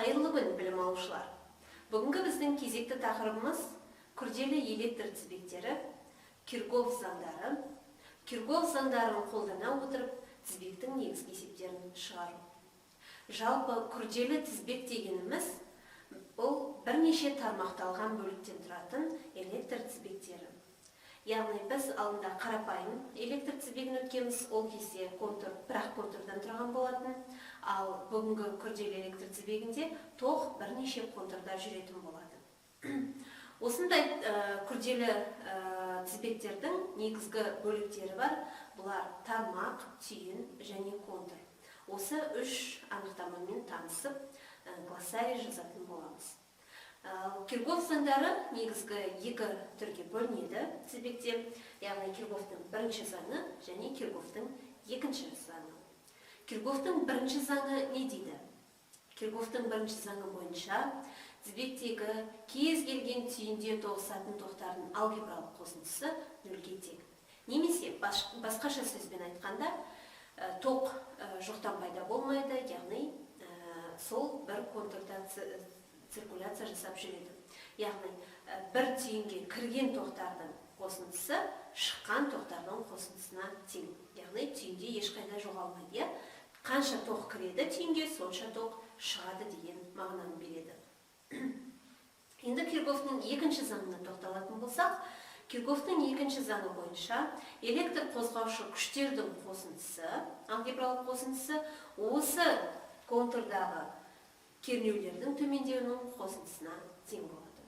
Қайырлы күн, білім алушылар. Бүгінгі біздің кезекті тақырыбымыз күрделі электр тізбектері, Кирков заңдары. Кирков заңдарын қолдана отырып, тізбектің негізгі есептерін шығару. Жалпы күрделі тізбек дегеніміз бұл бірнеше тармақталған бөліктен тұратын электр тізбектері. Яғни біз алдында қарапайым электр тізбегін өткенбіз, ол кезде бірақ контурдан тұрған болатын, ал бүгінгі күрделі электр тізбегінде тоқ бірнеше контурда жүретін болады. Осындай күрделі тізбектердің негізгі бөліктері бар. Бұлар тармақ, түйін және контур. Осы үш анықтамамен танысып, глоссарий жазатын боламыз. Кирков заңдары негізгі екі түрге бөлінеді тізбекте, яғни Кирковтың бірінші заңы және Кирковтың екінші заңы. Кирковтың бірінші заңы не дейді? Кирковтың бірінші заңы бойынша тізбектегі кез келген түйінде тоғысатын тоқтардың алгебралық қосындысы нөлге тең. Немесе басқаша сөзбен айтқанда, тоқ жоқтан пайда болмайды, яғни сол бір контурда циркуляция жасап жүреді. Яғни бір түйінге кірген тоқтардың қосындысы шыққан тоқтардың қосындысына тең. Яғни түйінде ешқайда жоғалмайды. Қанша тоқ кіреді түйінге, сонша тоқ шығады деген мағынаны береді. Енді Кирковтың екінші заңына тоқталатын болсақ, Кирковтың екінші заңы бойынша электр қозғаушы күштердің қосындысы, алгебралық қосындысы осы контурдағы кернеулердің төмендеуінің қосындысына тең болады.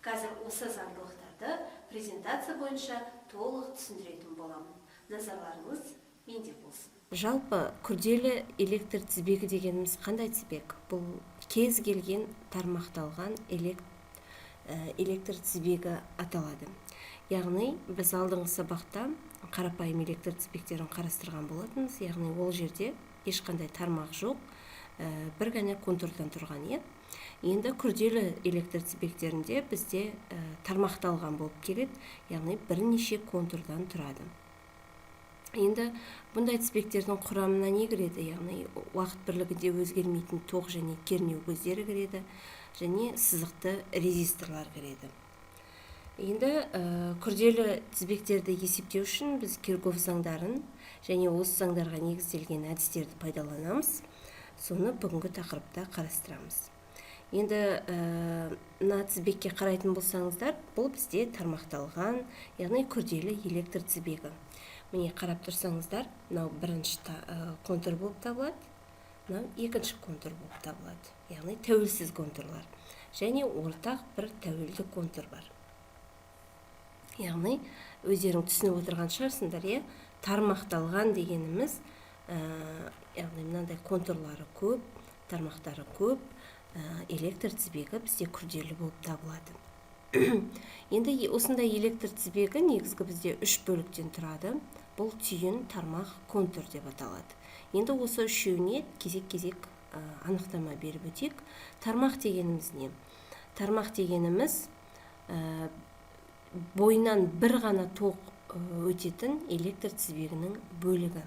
Қазір осы заңдылықтарды презентация бойынша толық түсіндіретін боламын. Назарларыңыз менде болсын. Жалпы күрделі электр тізбегі дегеніміз қандай тізбек? Бұл кез келген тармақталған электр тізбегі аталады. Яғни біз алдыңғы сабақта қарапайым электр тізбектерін қарастырған болатынбыз. Яғни ол жерде ешқандай тармақ жоқ, бір ғана контурдан тұрған. Енді күрделі электр тізбектерінде бізде тармақталған болып келеді, яғни бірнеше контурдан тұрады. Енді бұндай тізбектердің құрамына не кіреді? Яғни уақыт бірлігінде өзгермейтін тоқ және кернеу көздері кіреді, және сызықты резисторлар кіреді. Енді күрделі тізбектерді есептеу үшін біз Кирков заңдарын және осы заңдарға негізделген әдістерді пайдаланамыз. Соны бүгінгі тақырыпта қарастырамыз. Енді мына тізбекке қарайтын болсаңыздар, бұл бізде тармақталған, яғни күрделі электр тізбегі. Міне қарап тұрсаңыздар, мынау бірінші контур болып табылады, мынау екінші контур болып табылады. Яғни тәуелсіз контурлар. Және ортақ бір тәуелді контур бар. Яғни өздерің түсініп отырған шығарсыңдар, тармақталған дегеніміз, яғни мынандай контурлары көп, тармақтары көп, электр тізбегі бізде күрделі болып табылады. Енді осындай электр тізбегі негізгі бізде үш бөліктен тұрады. Бұл түйін, тармақ, контур деп аталады. Енді осы үшеуіне кезек-кезек анықтама беріп өтейік. Тармақ дегеніміз не? Тармақ дегеніміз бойынан бір ғана тоқ өтетін электр тізбегінің бөлігі.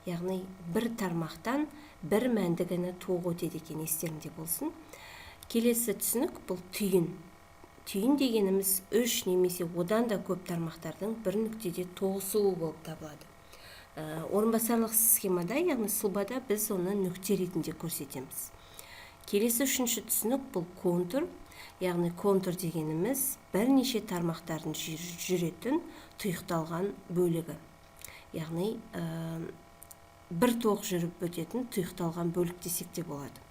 Яғни бір тармақтан бір мәнді ғана тоқ өтеді екен, естеріңде болсын. Келесі түсінік бұл түйін. Түйін дегеніміз үш немесе одан да көп тармақтардың бір нүктеде тоғысуы болып табылады. Орынбасарлық схемада, яғни сұлбада біз оны нүкте ретінде көрсетеміз. Келесі үшінші түсінік бұл контур. Яғни контур дегеніміз бірнеше тармақтардың жүретін тұйықталған бөлігі. Яғни бір тоқ жүріп өтетін тұйықталған бөлік десек те болады.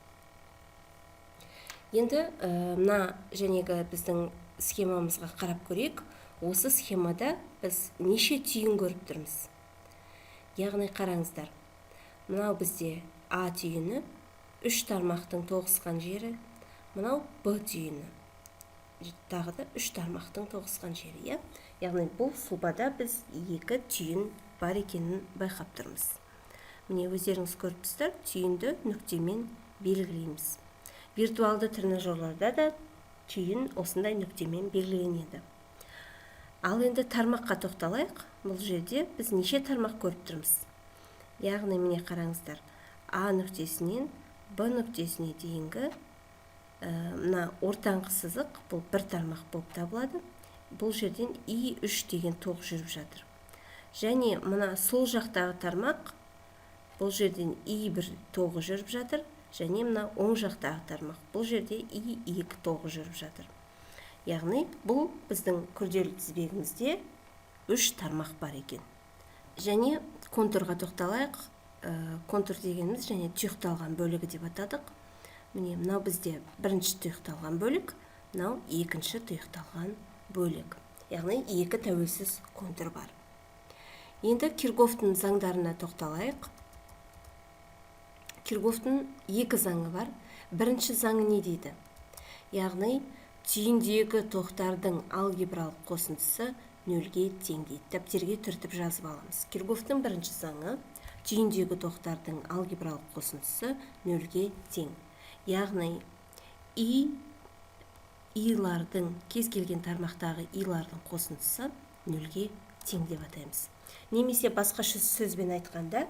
Енді мына жәнегі біздің схемамызға қарап көрейік. Осы схемада біз неше түйін көріп тұрмыз. Яғни қараңыздар, мынау бізде А түйіні, үш тармақтың тоғысқан жері, мынау Б түйіні, тағы да үш тармақтың тоғысқан жері. Яғни бұл сұлбада біз екі түйін бар екенін байқап тұрмыз. Міне өздеріңіз көріп тұрсыздар, түйінді нүктемен белгілейміз. Виртуалды тренажерларда да түйін осындай нүктемен белгіленеді. Ал енді тармаққа тоқталайық. Бұл жерде біз неше тармақ көріп тұрмыз. Яғни міне қараңыздар, А нүктесінен Б нүктесіне дейінгі мына ортаңғы сызық бұл бір тармақ болып табылады. Бұл жерден И3 деген тоқ жүріп жатыр. Және мына сол жақтағы тармақ бұл жерден И1 тоғы жүріп жатыр. Және мына оң жақтағы тармақ бұл жерде И2 тоғы жүріп жатыр. Яғни бұл біздің күрделі тізбегімізде 3 тармақ бар екен. Және контурға тоқталайық. Контур дегеніміз және тұйықталған бөлігі деп атадық. Міне мынау бізде бірінші тұйықталған бөлік, мынау екінші тұйықталған бөлік. Яғни екі тәуелсіз контур бар. Енді Киргофтың заңдарына тоқталайық. Киргофтың екі заңы бар. Бірінші заңы не дейді? Яғни түйіндегі тоқтардың алгебралық қосындысы нөлге тең дейді. Дәптерге түртіп жазып аламыз. Киргофтың бірінші заңы түйіндегі тоқтардың алгебралық қосындысы нөлге тең. Яғни илардың, кез келген тармақтағы илардың қосындысы нөлге тең деп атаймыз. Немесе басқаша сөзбен айтқанда,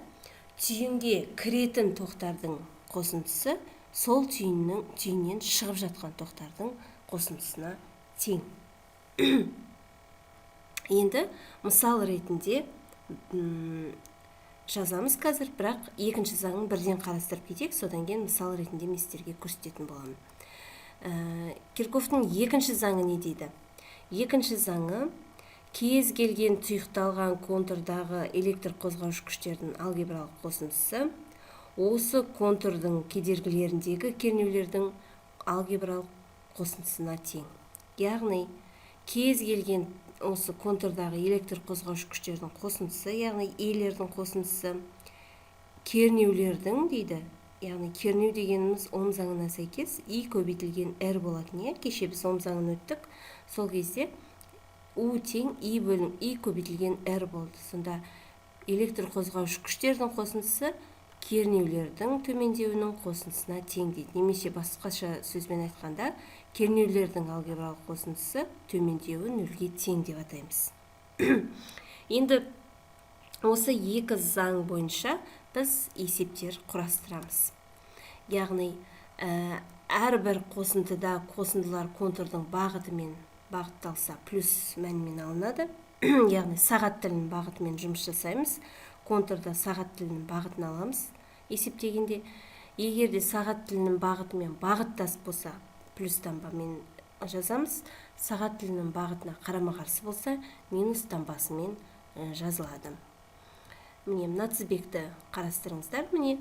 түйінге кіретін тоқтардың қосындысы сол түйіннен шығып жатқан тоқтардың қосындысына тең. Енді мысал ретінде жазамыз қазір, бірақ екінші заңын бірден қарастырып кетейік, содан кейін мысал ретінде мен сіздерге көрсететін боламын. Киргофтың екінші заңы не дейді? Екінші заңы кез келген тұйықталған контурдағы электр қозғауыш күштердің алгебралық қосындысы осы контурдың кедергілеріндегі кернеулердің алгебралық қосындысына тең. Яғни кез келген осы контурдағы электр қозғауыш күштердің қосындысы, яғни елердің қосындысы кернеулердің дейді. Яғни кернеу дегеніміз Ом заңына сәйкес И көбейтілген R болатын. Кеше біз Ом заңын өттік. Сол кезде U тең И бөлім И көбейтілген R болды. Сонда электр қозғауыш күштердің қосындысы кернеулердің төмендеуінің қосындысына тең дейді. Немесе басқаша сөзбен айтқанда, кернеулердің алгебралық қосындысы төмендеуі нөлге тең деп атаймыз. Енді осы екі заң бойынша біз есептер құрастырамыз. Яғни әрбір қосындыда қосындылар контурдың бағытымен бағытталса плюс мәнмен алынады. Яғни сағат тілінің бағытымен жұмыс жасаймыз. Контурда сағат тілінің бағытын аламыз. Есептегенде, егер де сағат тілінің бағытымен бағыттас болса, плюс таңбамен жазамыз. Сағат тілінің бағытына қарама-қарсы болса, минус таңбасымен жазылады. Міне, мына тізбекті қарастырыңыздар. Міне,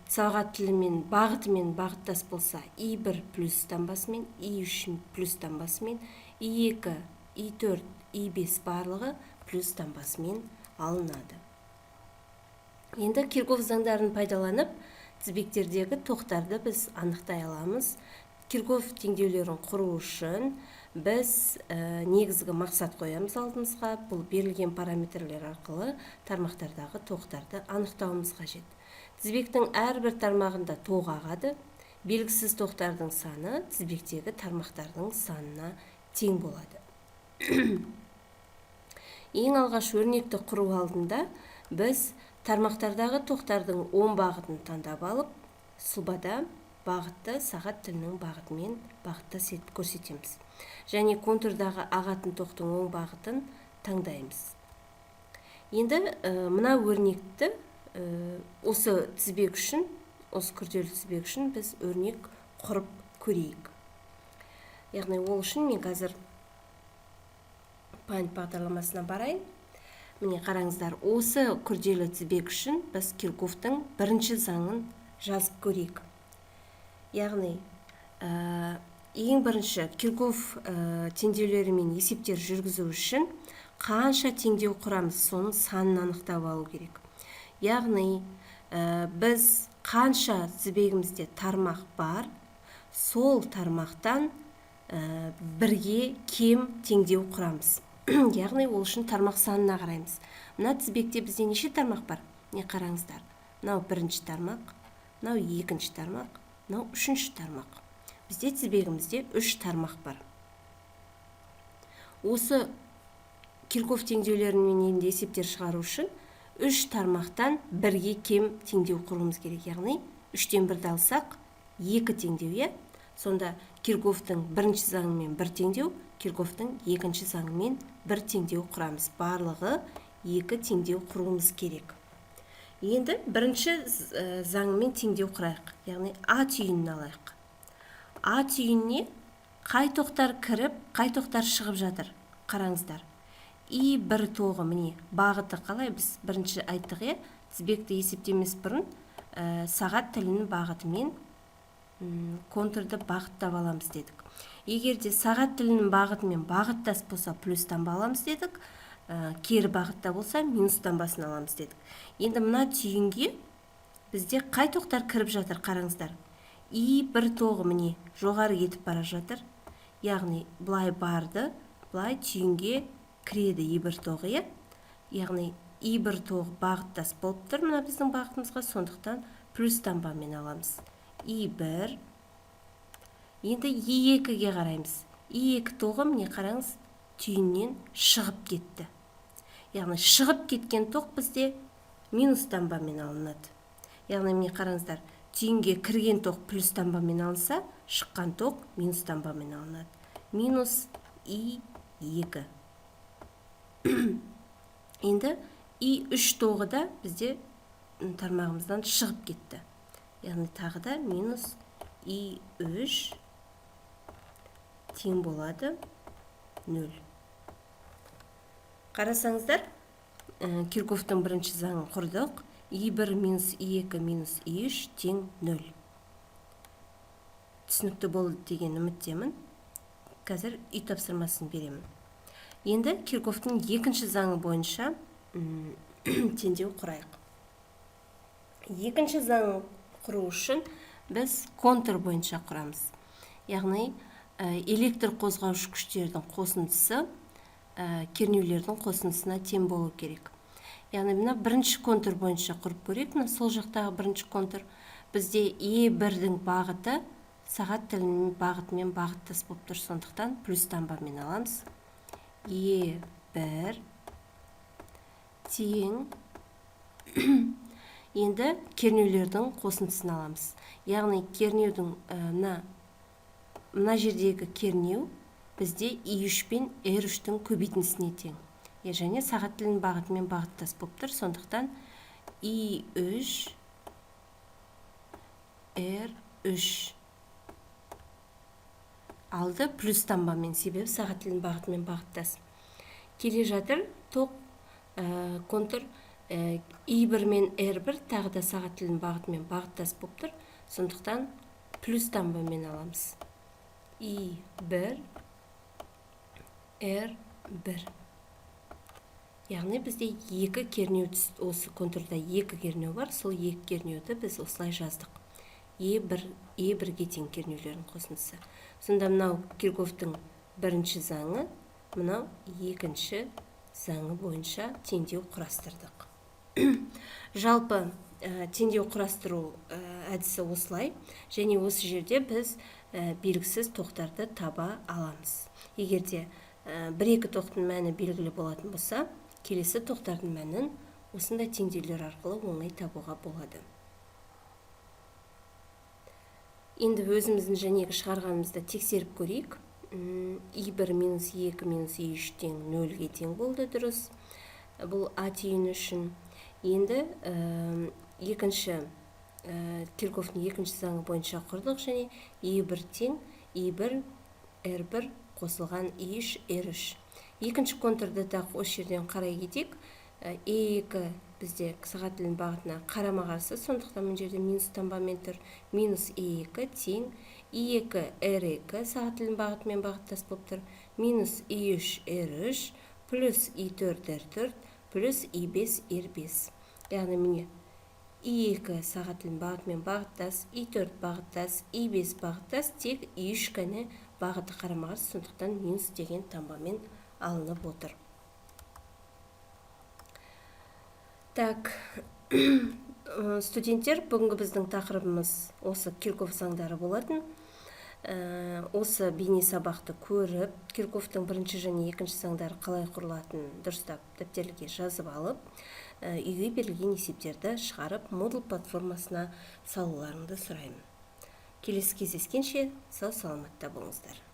сағат тілімен бағытымен бағыттас болса, И1 плюс таңбасымен, И3 плюс таңбасымен, И2, И4, И5 барлығы плюс таңбасымен алынады. Енді Киргоф заңдарын пайдаланып, тізбектердегі тоқтарды біз анықтай аламыз. Киргоф теңдеулерін құру үшін біз негізгі мақсат қоямыз алдымызға. Бұл берілген параметрлер арқылы тармақтардағы тоқтарды анықтауымыз қажет. Тізбектің әрбір тармағында тоқ ағады. Белгісіз тоқтардың саны тізбектегі тармақтардың санына тең болады. Ең алғаш өрнекті құру алдында біз тармақтардағы тоқтардың оң бағытын таңдап алып, сұлбада бағытты сағат тілінің бағытымен бағыттас етіп көрсетеміз. Және контурдағы ағатын тоқтың оң бағытын таңдаймыз. Енді мына өрнекті осы тізбек үшін, осы күрделі тізбек үшін біз өрнек құрып көрейік. Яғни ол үшін мен қазір Paint бағдарламасына барайын. Міне қараңыздар, осы күрделі тізбек үшін біз Киргофтың бірінші заңын жазып көрейік. Яғни, ең бірінші Киргоф теңдеулерімен есептер жүргізу үшін қанша теңдеу құрамыз, соның санын анықтап алу керек. Яғни, біз қанша тізбегімізде тармақ бар, сол тармақтан бірге кем теңдеу құрамыз. Яғни, ол үшін тармақ санына қараймыз. Мына тізбекте бізде неше тармақ бар? Не қараңыздар. Мынау бірінші тармақ, мынау екінші тармақ, мынау үшінші тармақ. Бізде тізбегімізде 3 тармақ бар. Осы Киргоф теңдеулерімен есептер шығару үшін 3 тармақтан бірге кем теңдеу құруымыз керек. Яғни, 3-тен 1-ді алсақ, 2 теңдеу. Сонда Киркофтың бірінші заңымен бір теңдеу, Киркофтың екінші заңымен бір теңдеу құрамыз. Барлығы екі теңдеу құруымыз керек. Енді бірінші заңымен теңдеу құрайық. Яғни А түйінін алайық. А түйініне қай тоқтар кіріп, қай тоқтар шығып жатыр? Қараңыздар. И бір тоғы, міне, бағыты қалай? Біз бірінші айттық, тізбекті есептемес бұрын сағат тілінің бағытымен контурды бағыттап аламыз дедік. Егер де сағат тілінің бағытымен бағыттас болса, плюстан аламыз дедік, кері бағытта болса, минустан басын аламыз дедік. Енді мына түйінге бізде қай тоқтар кіріп жатыр? Қараңыздар. И бір тоғы, міне, жоғары кетіп бара жатыр. Яғни бұлай барды, бұлай түйінге кіреді И бір тоғы. Яғни И бір тоғы бағыттас болып тұр мына біздің бағытымызға, сондықтан плюс таңбамен аламыз. И бір. Енді И2-ге қараймыз. И2 тоғы, міне қараңыз, түйіннен шығып кетті. Яғни шығып кеткен тоқ бізде минус таңбамен алынады. Яғни міне қараңыздар, түйінге кірген тоқ плюс таңбамен алынса, шыққан тоқ минус таңбамен алынады. Минус И2. Енді И3 тоғы да бізде тармағымыздан шығып кетті. Яғни тағы да минус И3 тең болады 0. Қарасаңыздар, Киркофтың бірінші заңын құрдық. И1 минус И2 минус И3 тең 0. Түсінікті болды деген үміттемін. Қазір үй тапсырмасын беремін. Енді Киркофтың екінші заңы бойынша теңдеу құрайық. Екінші заңын құру үшін біз контур бойынша құрамыз. Яғни электр қозғаушы күштердің қосындысы кернеулердің қосындысына тең болу керек. Яғни мына бірінші контур бойынша құрып көрейік. Мына сол жақтағы бірінші контур. Бізде E1-дің бағыты сағат тілінің бағытымен бағыттас болып тұр, сондықтан плюс таңбамен аламыз. E1 тең. Енді кернеулердің қосындысын аламыз. Яғни кернеудің мына жердегі кернеу бізде И3 пен R3-дің көбейтіндісіне тең. Және сағат тілінің бағытымен бағыттас болып тұр, сондықтан И3 R3 алды плюс таңбамен, себебі сағат тілінің бағытымен бағыттас. Келе жатыр тоқ контур И1 мен R1 тағы да сағат тілінің бағытымен бағыттас болып тұр, сондықтан плюс таңбамен аламыз. И1 R1. Яғни бізде екі кернеу, осы контурда екі кернеу бар, сол екі кернеуді біз осылай жаздық. E1-ге тең кернеулердің қосындысы. Сонда мынау Киркофтың бірінші заңы, мынау екінші заңы бойынша теңдеу құрастырдық. Жалпы теңдеу құрастыру әдісі осылай, және осы жерде біз белгісіз тоқтарды таба аламыз. Егерде бір-екі тоқтың мәні белгілі болатын болса, келесі тоқтардың мәнін осындай теңдеулер арқылы оңай табуға болады. Енді өзіміздің жәнегі шығарғанымызды тексеріп көрейік. И1 минус И2 минус И3 тең 0-ге тең болды, дұрыс. Бұл А түйіні үшін. Енді Киркофтың екінші заңы бойынша құрдық, және И1 тең И1 R1 қосылған И3 R3. Екінші контурды да осы жерден қарай кетейік. E2 бізде сағат тілінің бағытына қарама-қарсы, сондықтан бұл жерде минус таңбамен тұр. Минус E2 тең I2 R2 сағат тілінің бағытымен бағыттас болып тұр. Минус I3 R3 плюс I4 R4 плюс I5 R5. Яғни міне I2 сағат тілінің бағытымен бағыттас, I4 бағыттас, I5 бағыттас, тек I3 кәні бағыты қарама-қарсы, сондықтан минус деген таңбамен алынып отыр. Так, студенттер, бүгінгі біздің тақырыбымыз осы Киркоф заңдары болатын. Осы бейне сабақты көріп, Киркофтың бірінші және екінші заңдары қалай құрылатын дұрыстап дәптерлерге жазып алып, үйге берілген есептерді шығарып, модуль платформасына салуларыңды сұраймын. Келесі кездескенше сау саламатта болыңыздар.